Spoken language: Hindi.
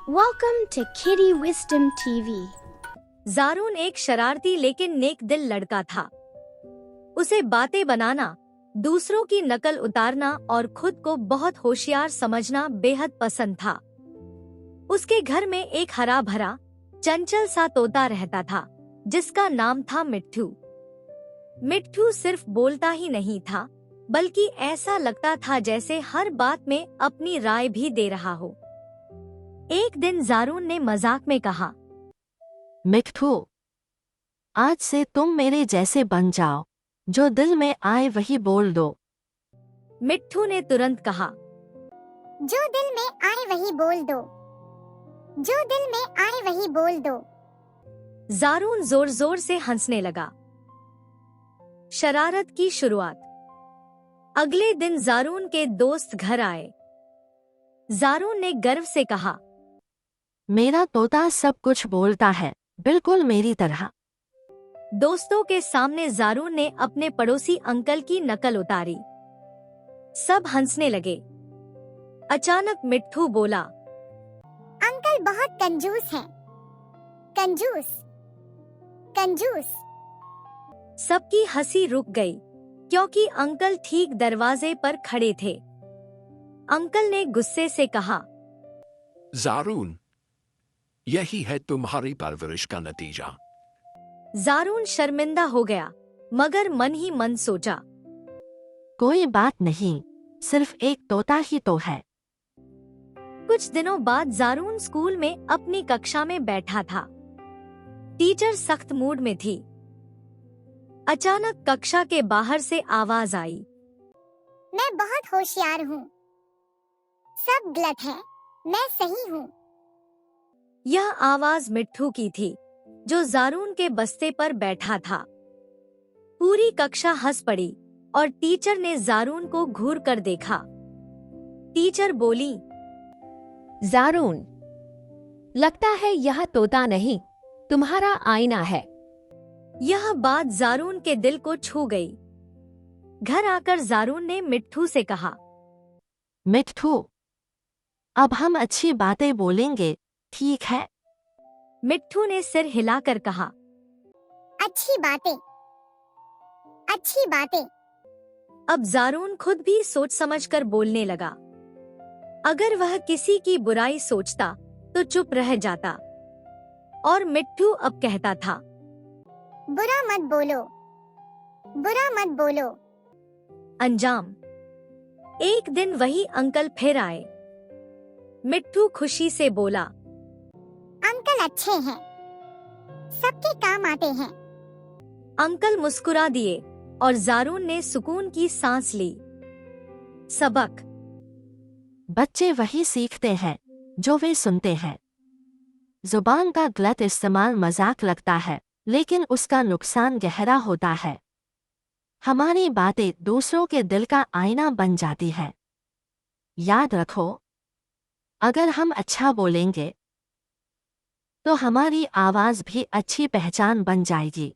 Welcome to Kitty Wisdom TV. ज़ारून एक शरारती लेकिन नेक दिल लड़का था। उसे बातें बनाना, दूसरों की नकल उतारना और खुद को बहुत होशियार समझना बेहद पसंद था। उसके घर में एक हरा भरा, चंचल सा तोता रहता था, जिसका नाम था मिट्ठू। मिट्ठू सिर्फ बोलता ही नहीं था, बल्कि ऐसा लगता था जैसे हर बात में अपनी राय भी दे रहा हो। एक दिन ज़ारून ने मजाक में कहा, मिट्ठू, आज से तुम मेरे जैसे बन जाओ, जो दिल में आए वही बोल दो। मिट्ठू ने तुरंत कहा, जो दिल में आए वही बोल दो, जो दिल में आए वही बोल दो। ज़ारून जोर जोर से हंसने लगा। शरारत की शुरुआत। अगले दिन ज़ारून के दोस्त घर आए। ज़ारून ने गर्व से कहा, मेरा तोता सब कुछ बोलता है, बिल्कुल मेरी तरह। दोस्तों के सामने ज़ारून ने अपने पड़ोसी अंकल की नकल उतारी। सब हंसने लगे। अचानक मिट्ठू बोला, अंकल बहुत कंजूस हैं, कंजूस, कंजूस। सबकी हंसी रुक गई, क्योंकि अंकल ठीक दरवाजे पर खड़े थे। अंकल ने गुस्से से कहा, ज़ारून, यही है तुम्हारी परवरिश का नतीजा। ज़ारून शर्मिंदा हो गया, मगर मन ही मन सोचा, कोई बात नहीं, सिर्फ एक तोता ही तो है। कुछ दिनों बाद ज़ारून स्कूल में अपनी कक्षा में बैठा था। टीचर सख्त मूड में थी। अचानक कक्षा के बाहर से आवाज आई, मैं बहुत होशियार हूँ, सब गलत है, मैं सही हूँ। यह आवाज मिट्ठू की थी, जो ज़ारून के बस्ते पर बैठा था। पूरी कक्षा हंस पड़ी और टीचर ने ज़ारून को घूर कर देखा। टीचर बोली, ज़ारून, लगता है यह तोता नहीं, तुम्हारा आईना है। यह बात ज़ारून के दिल को छू गई। घर आकर ज़ारून ने मिट्ठू से कहा, मिट्ठू, अब हम अच्छी बातें बोलेंगे, ठीक है? मिट्ठू ने सिर हिलाकर कहा, अच्छी बातें, अच्छी बातें। अब ज़ारून खुद भी सोच समझकर बोलने लगा। अगर वह किसी की बुराई सोचता तो चुप रह जाता, और मिट्ठू अब कहता था, बुरा मत बोलो, बुरा मत बोलो। अंजाम। एक दिन वही अंकल फिर आए। मिट्ठू खुशी से बोला, अंकल अच्छे हैं, सबके काम आते हैं। अंकल मुस्कुरा दिए और ज़ारून ने सुकून की सांस ली। सबक। बच्चे वही सीखते हैं जो वे सुनते हैं। जुबान का गलत इस्तेमाल मजाक लगता है, लेकिन उसका नुकसान गहरा होता है। हमारी बातें दूसरों के दिल का आईना बन जाती है। याद रखो, अगर हम अच्छा बोलेंगे तो हमारी आवाज भी अच्छी पहचान बन जाएगी।